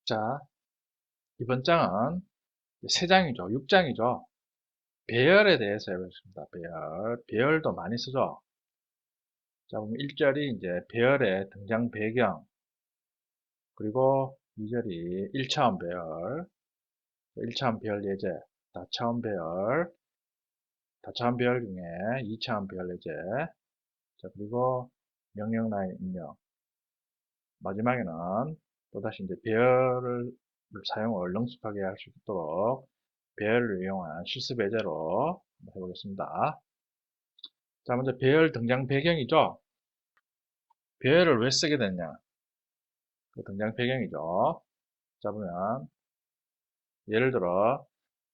자, 이번 장은 세 장이죠. 6장이죠. 배열에 대해서 해보겠습니다. 배열도 많이 쓰죠. 자, 그럼 1절이 이제 배열의 등장 배경, 그리고 2절이 1차원 배열, 1차원 배열 예제, 다차원 배열, 다차원 배열 중에 2차원 배열 예제, 자, 그리고 명령 라인 입력. 마지막에는 또다시 이제 배열을 사용을 능숙하게 할 수 있도록 배열을 이용한 실습 예제로 한번 해보겠습니다. 자, 먼저 배열 등장 배경이죠. 배열을 왜 쓰게 됐냐? 그 등장 배경이죠. 자, 보면 예를 들어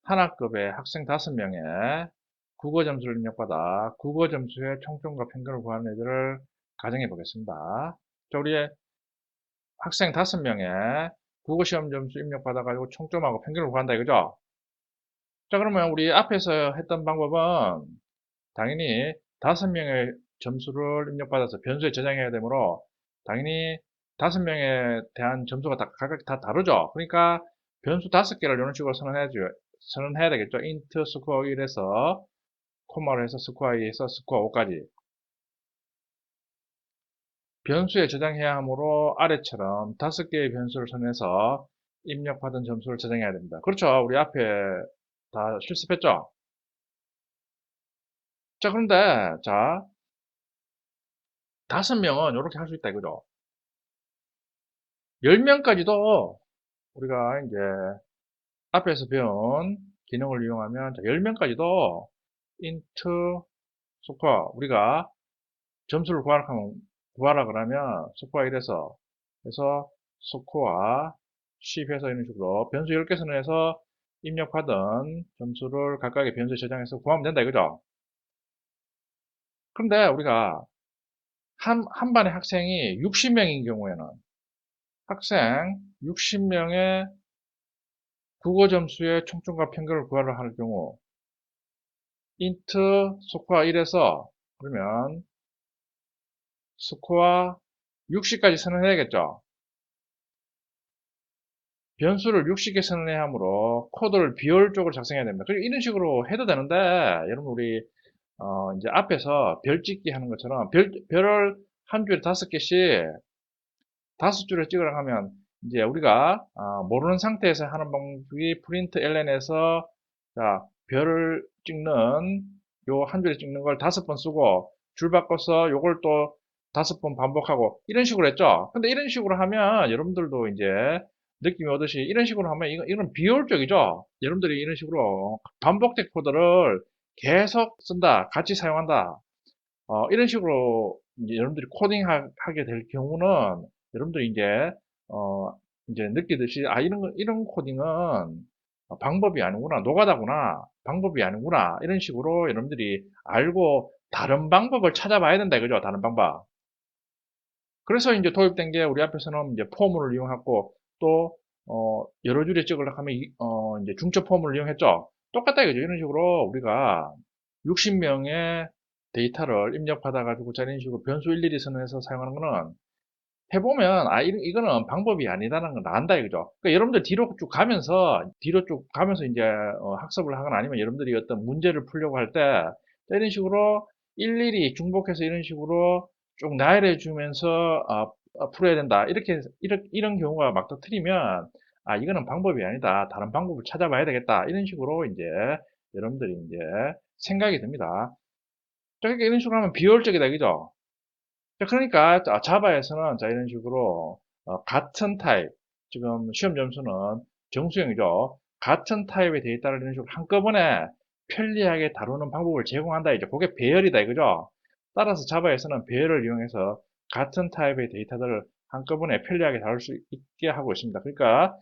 한 학급에 학생 5명의 국어 점수를 입력받아 국어 점수의 총점과 평균을 구하는 예제를 가정해 보겠습니다. 자, 우리 학생 5명의 국어 시험 점수 입력받아 가지고 총점하고 평균을 구한다 이거죠. 자, 그러면 우리 앞에서 했던 방법은 당연히 5명의 점수를 입력받아서 변수에 저장해야 되므로 당연히 5명에 대한 점수가 각각 다 다르죠. 그러니까 변수 5개를 이런 식으로 선언해야 되겠죠. int 스코어 1에서 코마로 해서 스코어 2에서 스코어 5까지. 변수에 저장해야 하므로 아래처럼 5개의 변수를 선해서 입력받은 점수를 저장해야 됩니다. 그렇죠. 우리 앞에 다 실습했죠. 자, 그런데 자, 5명은 이렇게 할 수 있다 이거죠. 10명까지도 우리가 이제 앞에서 배운 기능을 이용하면 10명까지도 int score 우리가 점수를 구하라 그러면 score 1에서 해서 score 10 해서 이런 식으로 변수 10개 선언해서 입력받은 점수를 각각의 변수에 저장해서 구하면 된다 이거죠. 그런데 우리가 한 반의 학생이 60명인 경우에는 학생 60명의 국어 점수의 총점과 평균을 구하려 할 경우 int 스코어 1에서 그러면 스코어 60까지 선언해야겠죠. 변수를 60개 선언해야 하므로 코드를 비율적으로 작성해야 됩니다. 그리고 이런 식으로 해도 되는데 여러분 우리 이제 앞에서 별 찍기 하는 것처럼 별을 한 줄에 5개씩 5줄에 찍으라 하면 이제 우리가 모르는 상태에서 하는 방법이 프린트 ln에서 자 별을 찍는 요 한 줄에 찍는 걸 5번 쓰고 줄 바꿔서 요걸 또 5번 반복하고 이런 식으로 했죠. 근데 이런 식으로 하면 여러분들도 이제 느낌이 오듯이 이런 식으로 하면 이건 비효율적이죠. 여러분들이 이런 식으로 반복된 코드를 계속 쓴다, 같이 사용한다. 이런 식으로 이제 여러분들이 코딩하게 될 경우는 여러분들이 이제 느끼듯이 이런 코딩은 방법이 아니구나, 노가다구나, 방법이 아니구나 이런 식으로 여러분들이 알고 다른 방법을 찾아봐야 된다 이거죠. 다른 방법. 그래서 이제 도입된 게 우리 앞에서는 이제 폼을 이용하고 또 여러 줄에 찍으려고 하면 이제 중첩 폼을 이용했죠. 똑같다 이거죠. 이런 식으로 우리가 60명의 데이터를 입력받아 가지고 이런 식으로 변수 일일이 선언해서 사용하는 거는 해보면 이거는 방법이 아니다라는 걸 안다 이거죠. 그러니까 여러분들 뒤로 쭉 가면서 이제 학습을 하거나 아니면 여러분들이 어떤 문제를 풀려고 할 때 이런 식으로 일일이 중복해서 이런 식으로 쭉 나열해 주면서 풀어야 된다. 이런 경우가 막 터트리면 이거는 방법이 아니다. 다른 방법을 찾아봐야 되겠다. 이런 식으로 이제 여러분들이 이제 생각이 듭니다. 그러니까 이런 식으로 하면 비효율적이다, 그죠? 자, 그러니까 자바에서는 이런 식으로 같은 타입, 지금 시험 점수는 정수형이죠. 같은 타입의 데이터를 이런 식으로 한꺼번에 편리하게 다루는 방법을 제공한다 이제 그게 배열이다 이거죠. 따라서 자바에서는 배열을 이용해서 같은 타입의 데이터들을 한꺼번에 편리하게 다룰 수 있게 하고 있습니다. 그러니까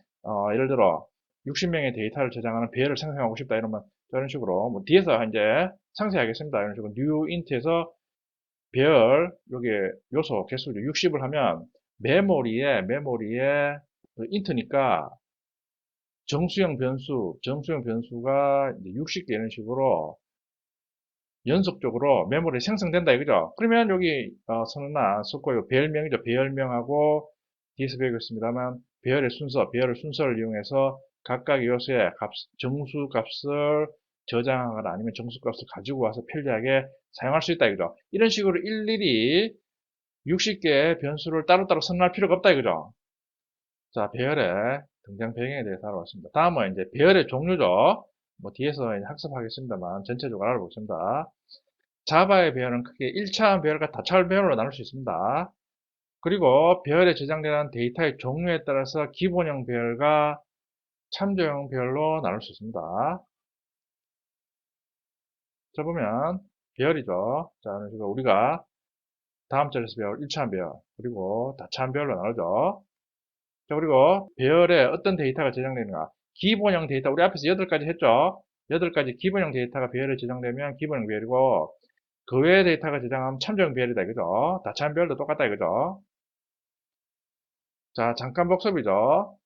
예를 들어 60명의 데이터를 저장하는 배열을 생성하고 싶다 이러면 이런 식으로 뭐 뒤에서 이제 상세하겠습니다. 이런 식으로 new int에서 배열 여기 요소 개수 60을 하면 메모리에 그 인트니까 정수형 변수가 60개 이런 식으로 연속적으로 메모리 생성된다 이거죠. 그러면 여기 선언한 스코어 배열명이죠. 배열명하고 뒤에서 배우겠습니다만 배열의 순서, 배열의 순서를 이용해서 각각 요소의 정수 값을 저장하거나 아니면 정수 값을 가지고 와서 편리하게 사용할 수 있다 이거죠. 이런 식으로 일일이 60개의 변수를 따로따로 선언할 필요가 없다 이거죠. 자, 배열의 등장 배경에 대해서 알아봤습니다. 다음은 이제 배열의 종류죠. 뭐 뒤에서 이제 학습하겠습니다만 전체적으로 알아보겠습니다. 자바의 배열은 크게 1차원 배열과 다차원 배열로 나눌 수 있습니다. 그리고 배열에 저장되는 데이터의 종류에 따라서 기본형 배열과 참조형 배열로 나눌 수 있습니다. 자, 보면 배열이죠. 자, 이런 식으로 우리가 다음 자리에서 배울 1차원 배열, 그리고 다차원 배열로 나누죠. 자, 그리고 배열에 어떤 데이터가 저장되는가? 기본형 데이터, 우리 앞에서 8가지 했죠? 8가지 기본형 데이터가 배열에 저장되면 기본형 배열이고, 그 외의 데이터가 저장하면 참조형 배열이다, 이거죠? 다차원 배열도 똑같다, 이거죠? 자, 잠깐 복습이죠.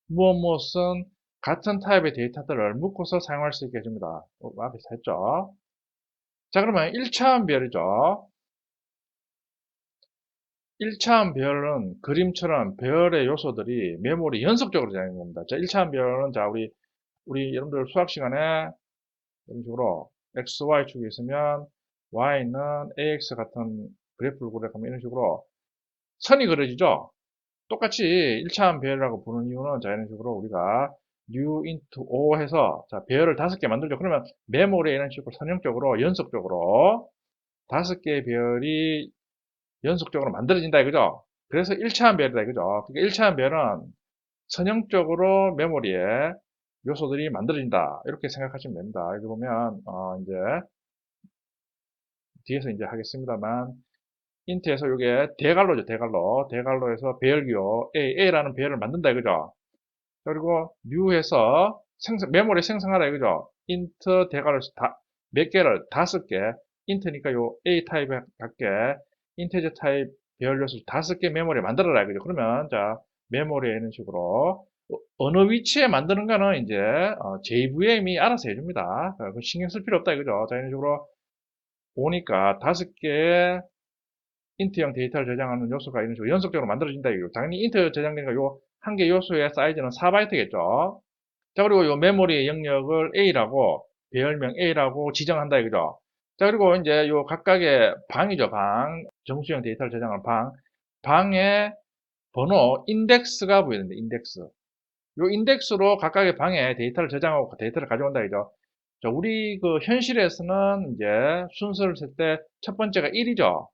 무엇은 같은 타입의 데이터들을 묶어서 사용할 수 있게 해줍니다. 앞에서 했죠? 자, 그러면 1차원 배열이죠. 1차원 배열은 그림처럼 배열의 요소들이 메모리 연속적으로 저장되는 겁니다. 자, 1차원 배열은, 자, 우리 여러분들 수학 시간에 이런 식으로 x, y 축이 있으면 y는 ax 같은 그래프를 그려가면 이런 식으로 선이 그려지죠? 똑같이 1차원 배열이라고 부르는 이유는, 자, 이런 식으로 우리가 new into o 해서, 자, 배열을 5개 만들죠. 그러면 메모리에 이런 식으로 선형적으로, 연속적으로 5개의 배열이 연속적으로 만들어진다 이거죠. 그래서 1차원 배열이다 이거죠. 그러니까 1차원 배열은 선형적으로 메모리에 요소들이 만들어진다. 이렇게 생각하시면 됩니다. 여기 보면, 이제, 뒤에서 이제 하겠습니다만, 인트에서 이게 대괄호죠, 대괄호. 대괄호에서 배열기호 A라는 배열을 만든다 이거죠. 그리고 new해서 메모리 생성하라 이거죠. int 대괄호에서 몇 개를 5개, int니까 요 A 타입에 갖게 인티저 타입 배열 요소 5개 메모리 만들어라 이거죠. 그러면, 자, 메모리에 이런 식으로 어느 위치에 만드는가는 이제 JVM이 알아서 해줍니다. 그 신경 쓸 필요 없다 이거죠. 자, 이런 식으로 오니까 5개의 인트형 데이터를 저장하는 요소가 이런 식으로 연속적으로 만들어진다 이거죠. 당연히 인트 저장된 거 요 한 개 요소의 사이즈는 4바이트겠죠. 자, 그리고 요 메모리의 영역을 A라고, 배열명 A라고 지정한다 이거죠. 자, 그리고 이제 요 각각의 방이죠, 방. 정수형 데이터를 저장하는 방. 방의 번호, 인덱스가 보이는데, 인덱스. 요 인덱스로 각각의 방에 데이터를 저장하고 데이터를 가져온다 이죠. 자, 우리 그 현실에서는 이제 순서를 쓸 때 첫 번째가 1이죠.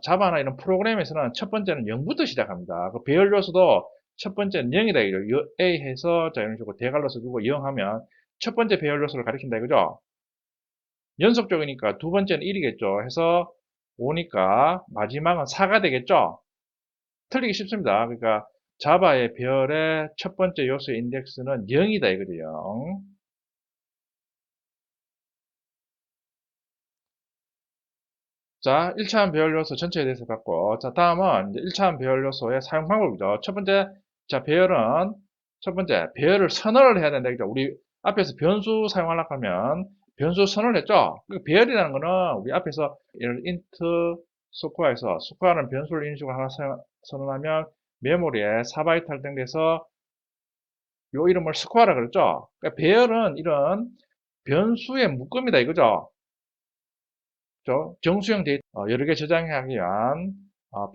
자바나 이런 프로그램에서는 첫 번째는 0부터 시작합니다. 그 배열 요소도 첫 번째는 0이다 이죠. A 해서, 자, 이런 식으로 대괄호 써주고 0 하면 첫 번째 배열 요소를 가리킨다 이거죠. 연속적이니까 두 번째는 1이겠죠. 해서 5니까 마지막은 4가 되겠죠. 틀리기 쉽습니다. 그러니까 자바의 배열의 첫 번째 요소의 인덱스는 0이다 이거죠. 0. 자, 1차원 배열 요소 전체에 대해서 봤고, 자, 다음은 이제 1차원 배열 요소의 사용 방법이죠. 첫 번째, 자, 배열은, 첫 번째, 배열을 선언을 해야 된다. 그죠? 우리 앞에서 변수 사용하려고 하면, 변수 선언을 했죠? 그 배열이라는 거는 우리 앞에서 int 스코어에서, 스코어는 변수를 이런 식으로 하나 선언하면, 메모리에 4바이트 할당돼서, 요 이름을 스코어라 그랬죠? 그러니까 배열은 이런 변수의 묶음이다. 이거죠? 정수형 데이터 여러 개 저장하기 위한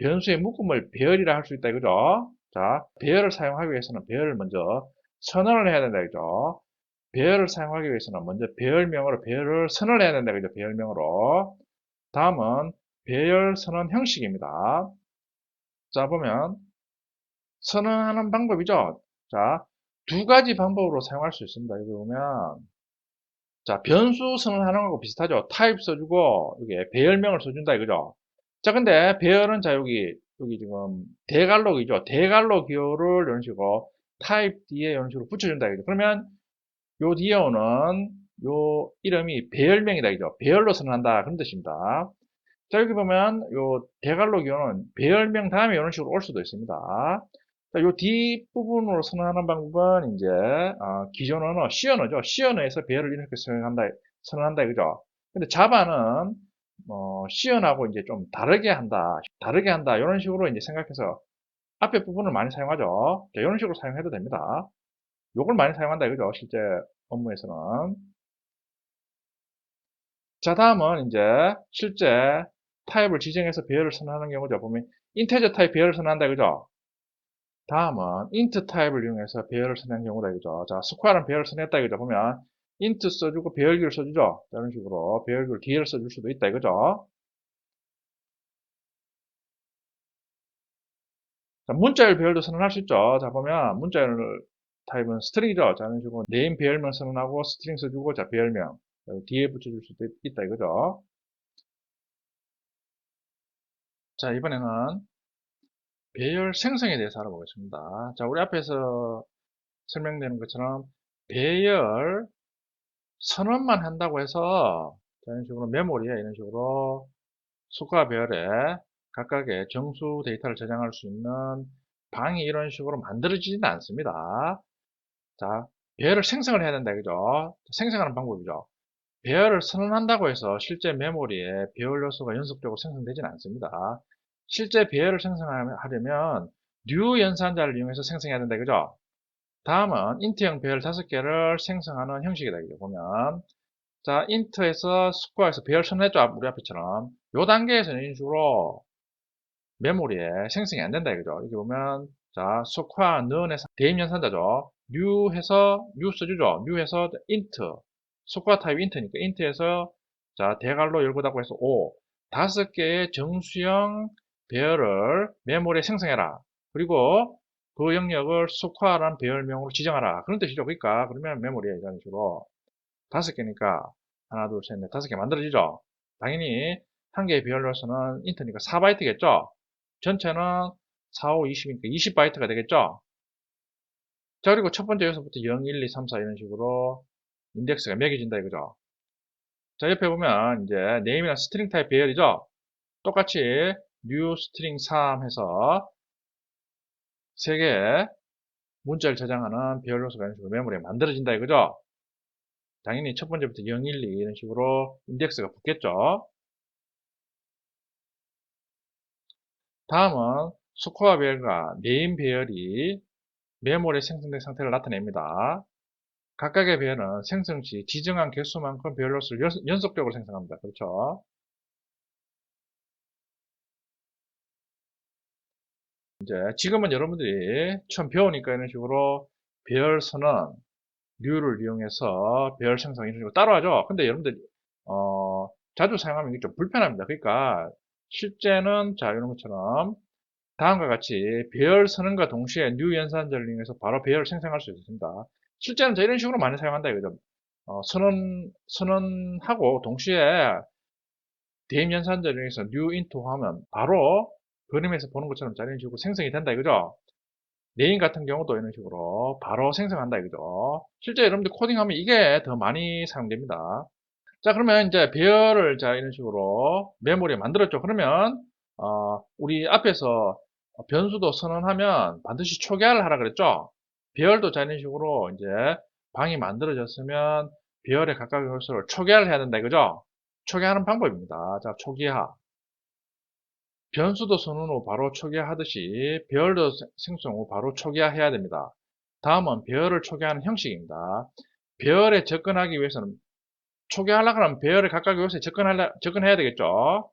변수의 묶음을 배열이라 할 수 있다 이거죠. 자, 배열을 사용하기 위해서는 배열을 먼저 선언을 해야 된다 이거죠. 배열을 사용하기 위해서는 먼저 배열명으로 배열을 선언을 해야 된다 이거죠. 배열명으로. 다음은 배열 선언 형식입니다. 자, 보면 선언하는 방법이죠. 자, 두 가지 방법으로 사용할 수 있습니다. 여기 보면, 자, 변수 선언하는 거하고 비슷하죠. 타입 써주고, 이게 배열명을 써준다 이거죠. 자, 근데 배열은, 자, 여기 지금 대괄록이죠. 대괄록 기호를 이런 식으로 타입 뒤에 이런 식으로 붙여준다 이거죠. 그러면 요 뒤에 오는 요 이름이 배열명이다 이거죠. 배열로 선언한다 그런 뜻입니다. 자, 여기 보면 요 대괄록 기호는 배열명 다음에 이런 식으로 올 수도 있습니다. 자, 요 뒷부분으로 선언하는 방법은 이제 기존 언어, C 언어죠. C 언어에서 배열을 이렇게 선언한다 이거죠. 근데 자바는 C 언어하고 이제 좀 다르게 한다 이런 식으로 이제 생각해서 앞에 부분을 많이 사용하죠. 자, 이런 식으로 사용해도 됩니다. 요걸 많이 사용한다 이거죠. 실제 업무에서는. 자, 다음은 이제 실제 타입을 지정해서 배열을 선언하는 경우죠. 보면 인테저 타입 배열을 선언한다 이거죠. 다음은 int 타입을 이용해서 배열을 선언하는 경우다 이거죠. 자, 스퀘어라는 배열을 선언했다 이거죠. 보면 int 써주고 배열기를 써주죠. 자, 이런 식으로 배열기를 뒤에를 써줄 수도 있다 이거죠. 자, 문자열 배열도 선언할 수 있죠. 자, 보면 문자열 타입은 스트링이죠. 자, 이런 식으로 네임 배열명 선언하고 스트링 써주고, 자, 배열명 뒤에 붙여줄 수도 있다 이거죠. 자, 이번에는 배열 생성에 대해서 알아보겠습니다. 자, 우리 앞에서 설명되는 것처럼 배열 선언만 한다고 해서 자, 이런 식으로 메모리에 이런 식으로 수가 배열에 각각의 정수 데이터를 저장할 수 있는 방이 이런 식으로 만들어지지는 않습니다. 자, 배열을 생성을 해야 된다, 그죠? 생성하는 방법이죠. 배열을 선언한다고 해서 실제 메모리에 배열 요소가 연속적으로 생성되지는 않습니다. 실제 배열을 생성하려면 new 연산자를 이용해서 생성해야 된다, 그죠? 다음은 int형 배열 5개를 생성하는 형식이다, 이거 보면. 자, int에서 스코어에서 배열 선언했죠, 우리 앞에처럼. 요 단계에서는 이런 식으로 메모리에 생성이 안 된다, 이거죠. 여기 보면, 자, 스코어 none에서 대입 연산자죠. new 해서, new 써주죠. new 해서 int. 스코어 타입 int니까 int에서, 자, 대괄호 열고 닫고 해서 5. 5개의 정수형 배열을 메모리에 생성해라. 그리고 그 영역을 스코어라는 배열명으로 지정하라. 그런 뜻이죠. 그러니까, 그러면 메모리에 이런 식으로 5개니까, 하나, 둘, 셋, 넷, 5개 만들어지죠. 당연히, 한 개의 배열로서는 int니까 4바이트겠죠. 전체는 4, 5, 20이니까 20바이트가 되겠죠? 자, 그리고 첫 번째 요소부터 0, 1, 2, 3, 4 이런 식으로 인덱스가 매겨진다 이거죠. 자, 옆에 보면 이제 name이랑 string 타입 배열이죠? 똑같이 new string 3 해서 3개의 문자를 저장하는 배열 요소가 이런 식으로 메모리에 만들어진다 이거죠? 당연히 첫 번째부터 0, 1, 2 이런 식으로 인덱스가 붙겠죠? 다음은 스코어 배열과 네임 배열이 메모리에 생성된 상태를 나타냅니다. 각각의 배열은 생성 시 지정한 개수만큼 배열 로스를 연속적으로 생성합니다. 그렇죠? 이제 지금은 여러분들이 처음 배우니까 이런 식으로 배열 선언, 류를 이용해서 배열 생성 이런 식으로 따로 하죠. 근데 여러분들 자주 사용하면 이게 좀 불편합니다. 그러니까 실제는 자 이런 것처럼 다음과 같이 배열 선언과 동시에 new 연산자를 이용해서 바로 배열을 생성할 수 있습니다. 실제는 이런 식으로 많이 사용한다 이거죠. 선언하고 동시에 대입 연산자를 이용해서 new into 하면 바로 그림에서 보는 것처럼 이런 식으로 생성이 된다 이거죠. 네임 같은 경우도 이런 식으로 바로 생성한다 이거죠. 실제 여러분들 코딩하면 이게 더 많이 사용됩니다. 자, 그러면 이제 배열을 자 이런 식으로 메모리에 만들었죠. 그러면 우리 앞에서 변수도 선언하면 반드시 초기화를 하라 그랬죠. 배열도 자 이런 식으로 이제 방이 만들어졌으면 배열의 각각의 요소를 초기화를 해야 된다 이거죠. 초기화하는 방법입니다. 자, 초기화. 변수도 선언 후 바로 초기화하듯이 배열도 생성 후 바로 초기화해야 됩니다. 다음은 배열을 초기화하는 형식입니다. 배열에 접근하기 위해서는 초기화하려고 하면 배열의 각각의 요소에 접근해야 되겠죠.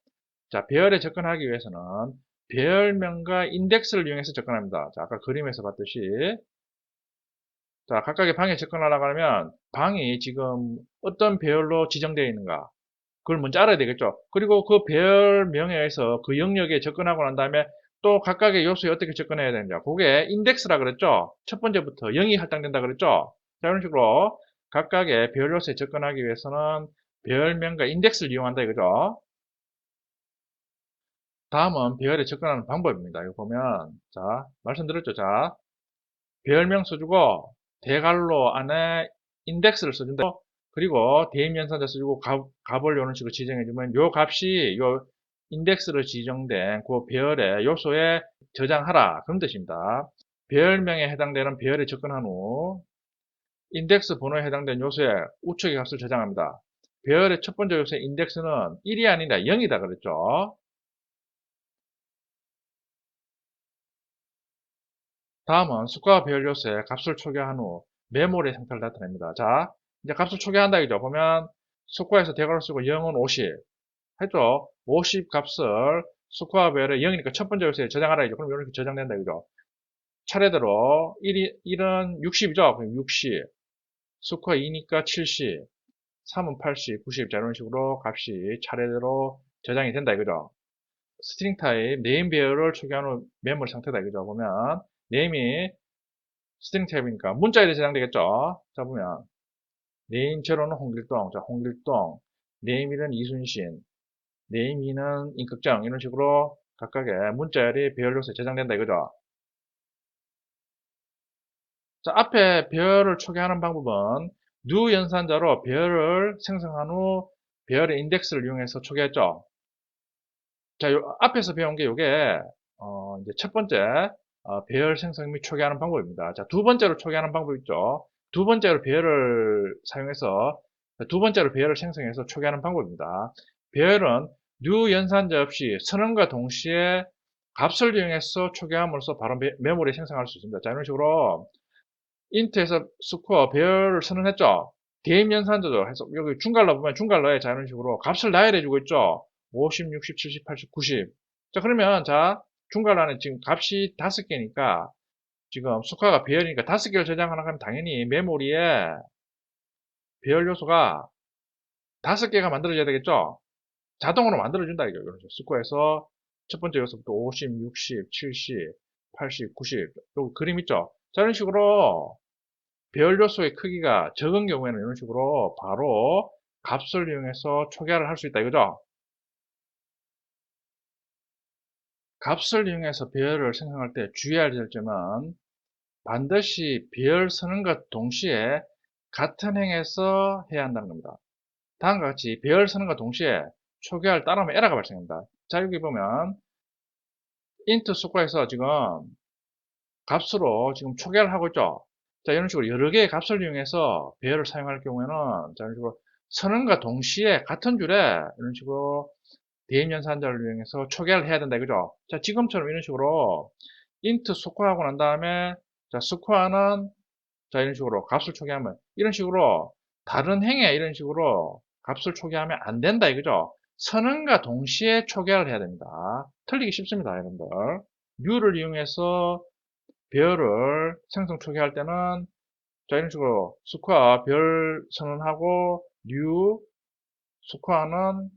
자, 배열에 접근하기 위해서는 배열명과 인덱스를 이용해서 접근합니다. 자, 아까 그림에서 봤듯이 자, 각각의 방에 접근하려고 하면 방이 지금 어떤 배열로 지정되어 있는가 그걸 먼저 알아야 되겠죠. 그리고 그 배열명에 의해서 그 영역에 접근하고 난 다음에 또 각각의 요소에 어떻게 접근해야 되는지 그게 인덱스라 그랬죠. 첫 번째부터 0이 할당된다 그랬죠. 자, 이런 식으로 각각의 배열 요소에 접근하기 위해서는 배열명과 인덱스를 이용한다 이거죠. 다음은 배열에 접근하는 방법입니다. 이거 보면 자 말씀드렸죠. 자 배열명 써주고 대괄호 안에 인덱스를 써준다. 그리고 대입 연산자 써주고 값을 이런 식으로 지정해주면 요 값이 요 인덱스로 지정된 그 배열의 요소에 저장하라 그런 뜻입니다. 배열명에 해당되는 배열에 접근한 후 인덱스 번호에 해당되는 요소에 우측의 값을 저장합니다. 배열의 첫 번째 요소의 인덱스는 1이 아니라 0이다 그랬죠. 다음은 수과 배열 요소의 값을 초기화한 후 메모리 상태를 나타냅니다. 자, 이제 값을 초기화한다 이죠. 보면 수과에서 대괄호 쓰고 0은 50 했죠. 50 값을 수과 배열에 0이니까 첫 번째 요소에 저장하라 이죠. 그럼 이렇게 저장된다 이죠. 차례대로 1은 60이죠. 그럼 60, 수과 2니까 70, 3은 80, 90. 자, 이런 식으로 값이 차례대로 저장이 된다 이거죠. 스트링 타입 네임 배열을 초기화한 후 메모리 상태다 이거죠. 보면 네임이 스트링 타입이니까 문자에 저장되겠죠. 자, 보면 네임 제로는 홍길동, 자, 홍길동, 네임 1은 이순신, 네임 2는 임꺽정 이런 식으로 각각의 문자열이 배열 요소에 저장된다 이거죠. 자, 앞에 배열을 초기화하는 방법은 new 연산자로 배열을 생성한 후 배열의 인덱스를 이용해서 초기화했죠. 자, 앞에서 배운 게 요게 이제 첫 번째 배열 생성 및 초기화하는 방법입니다. 자, 두 번째로 초기화하는 방법 있죠. 두 번째로 배열을 사용해서 두 번째로 배열을 생성해서 초기화하는 방법입니다. 배열은 new 연산자 없이 선언과 동시에 값을 이용해서 초기화함으로써 바로 메모리 생성할 수 있습니다. 자, 이런 식으로 인트에서 스코어 배열을 선언했죠. 대입 연산자죠. 해서 여기 중괄호 보면 중괄호에 자 이런 식으로 값을 나열해주고 있죠. 50, 60, 70, 80, 90. 자 그러면 자 중괄호 안에 지금 값이 5개니까 지금 스코어가 배열이니까 5개를 저장하려고 하면 당연히 메모리에 배열 요소가 5개가 만들어져야 되겠죠. 자동으로 만들어준다 이거죠. 스코어에서 첫 번째 요소부터 50, 60, 70, 80, 90. 여기 그림 있죠. 자 이런 식으로 배열 요소의 크기가 적은 경우에는 이런 식으로 바로 값을 이용해서 초기화를 할 수 있다 이거죠. 값을 이용해서 배열을 생성할 때 주의해야 될 점은 반드시 배열 선언과 동시에 같은 행에서 해야 한다는 겁니다. 다음과 같이 배열 선언과 동시에 초기화를 따르면 에러가 발생합니다. 자 여기 보면 int 수과에서 지금 값으로 지금 초기화를 하고 있죠. 자, 이런 식으로 여러 개의 값을 이용해서 배열을 사용할 경우에는, 자, 이런 식으로 선언과 동시에 같은 줄에 이런 식으로 대입연산자를 이용해서 초기화를 해야 된다, 이거죠? 자, 지금처럼 이런 식으로 int 스코어하고 난 다음에, 자, 스코어는, 자, 이런 식으로 값을 초기화하면, 이런 식으로 다른 행에 이런 식으로 값을 초기화하면 안 된다, 이거죠? 선언과 동시에 초기화를 해야 됩니다. 틀리기 쉽습니다, 여러분들. new를 이용해서 배열을 생성 초기화할 때는 자 이런 식으로 스코어 별 선언하고 new 스코어는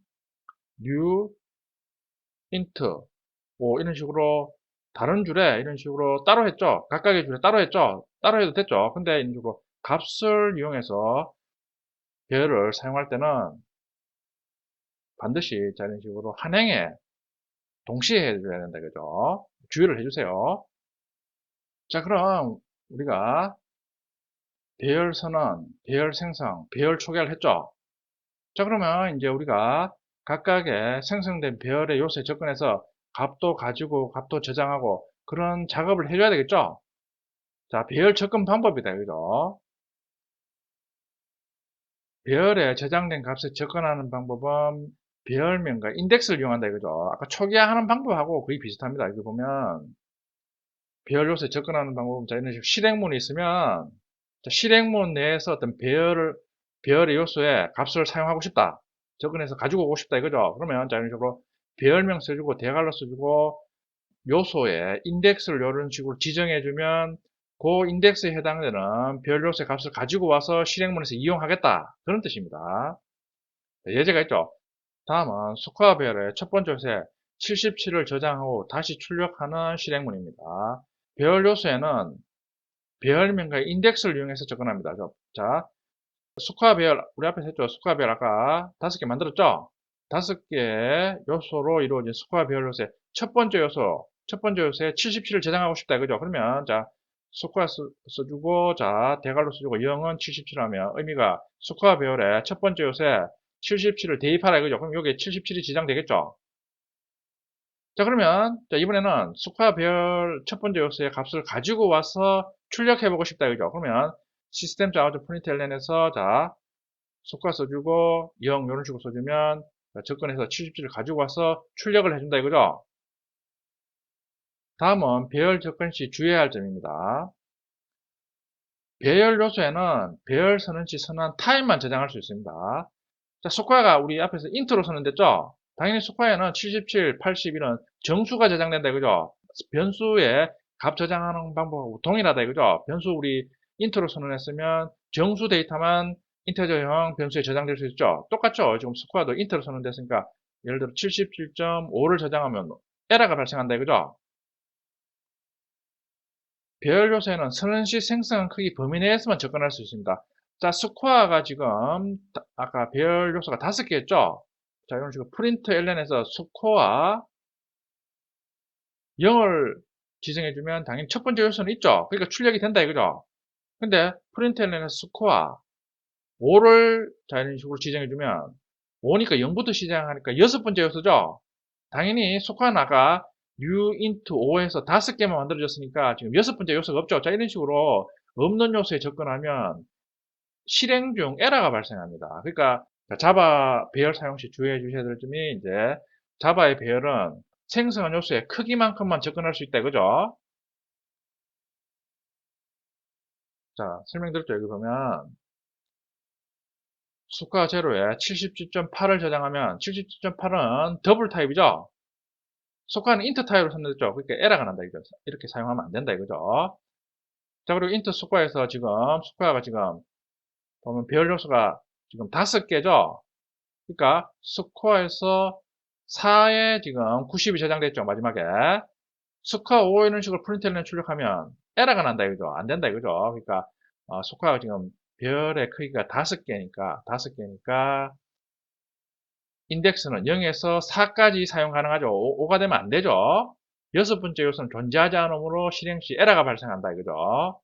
new int 뭐 이런 식으로 다른 줄에 이런 식으로 따로 했죠. 각각의 줄에 따로 했죠. 따로 해도 됐죠. 근데 이런 식으로 값을 이용해서 배열을 사용할 때는 반드시 자 이런 식으로 한 행에 동시에 해줘야 된다 그죠? 주의를 해주세요. 자 그럼 우리가 배열 선언, 배열 생성, 배열 초기화를 했죠. 자, 그러면 이제 우리가 각각의 생성된 배열의 요소에 접근해서 값도 가지고 값도 저장하고 그런 작업을 해줘야 되겠죠. 자, 배열 접근 방법이다. 그죠? 배열에 저장된 값에 접근하는 방법은 배열명과 인덱스를 이용한다. 이거죠. 아까 초기화하는 방법하고 거의 비슷합니다. 여기 보면 배열 요소에 접근하는 방법은 자, 이런 식으로 실행문이 있으면 자, 실행문 내에서 어떤 배열의 요소에 값을 사용하고 싶다. 접근해서 가지고 오고 싶다 이거죠. 그러면 자, 이런 식으로 배열명 써주고 대괄호 써주고 요소에 인덱스를 이런 식으로 지정해주면 그 인덱스에 해당되는 배열 요소의 값을 가지고 와서 실행문에서 이용하겠다. 그런 뜻입니다. 예제가 있죠. 다음은 스코어 배열의 첫 번째 요소에 77을 저장하고 다시 출력하는 실행문입니다. 배열 요소에는 배열명과 인덱스를 이용해서 접근합니다. 자, 스코어 배열, 우리 앞에서 했죠. 스코어 배열 아까 5개 만들었죠? 5개의 요소로 이루어진 스코어 배열 요소의 첫 번째 요소에 77을 저장하고 싶다. 그죠? 그러면, 자, 스코어 써주고, 자, 대괄호 써주고, 0은 77 하면 의미가 스코어 배열의 첫 번째 요소에 77을 대입하라. 그죠? 그럼 여기에 77이 저장되겠죠? 자, 그러면, 자, 이번에는 스코어 배열 첫 번째 요소의 값을 가지고 와서 출력해보고 싶다. 그죠? 그러면, 시스템 자우저 프린트 ln에서, 자, 스코어 써주고, 0, 이런 식으로 써주면, 자, 접근해서 77을 가지고 와서 출력을 해준다. 이거죠? 다음은 배열 접근 시 주의해야 할 점입니다. 배열 요소에는 배열 선언 시 선언한 타임만 저장할 수 있습니다. 자, 스코어가 우리 앞에서 인트로 선언됐죠? 당연히 스코어에는 77, 80 이런 정수가 저장된다 이거죠? 변수의 값 저장하는 방법하고 동일하다 이거죠? 변수 우리 인트로 선언했으면 정수 데이터만 인터저형 변수에 저장될 수 있죠? 똑같죠? 지금 스코어도 인트로 선언됐으니까 예를 들어 77.5를 저장하면 에러가 발생한다 이거죠? 배열 요소에는 선언 시 생성한 크기 범위 내에서만 접근할 수 있습니다. 자, 스코어가 지금 아까 배열 요소가 5개였죠? 자, 이런 식으로 프린트 ln에서 스코어 0을 지정해주면 당연히 첫 번째 요소는 있죠. 그러니까 출력이 된다 이거죠. 근데 프린트 ln에서 스코어 5를 자, 이런 식으로 지정해주면 5니까 0부터 시작하니까 여섯 번째 요소죠. 당연히 스코어는 아까 new int 5에서 5개만 만들어졌으니까 지금 여섯 번째 요소가 없죠. 자, 이런 식으로 없는 요소에 접근하면 실행 중 에러가 발생합니다. 그러니까 자바 배열 사용 시 주의해 주셔야 될 점이 이제 자바의 배열은 생성한 요소의 크기만큼만 접근할 수 있다. 그죠? 자, 설명드렸죠. 여기 보면 스코어 제로에 77.8을 저장하면 77.8은 더블 타입이죠. 스코어는 인트 타입으로 선택했죠. 그러니까 에러가 난다. 이거 이렇게 사용하면 안 된다. 이거죠. 자, 그리고 인트 스코어에서 지금 스코어가 지금 보면 배열 요소가 지금 5개죠. 그러니까 스코어에서 4에 지금 90이 저장됐죠. 마지막에. 스코어 5 이런 식으로 프린트를 출력하면 에러가 난다 이거죠. 안 된다 이거죠. 그러니까 스코어가 지금 별의 크기가 5개니까 인덱스는 0에서 4까지 사용 가능하죠. 5가 되면 안 되죠. 여섯 번째 요소는 존재하지 않으므로 실행 시 에러가 발생한다 이거죠.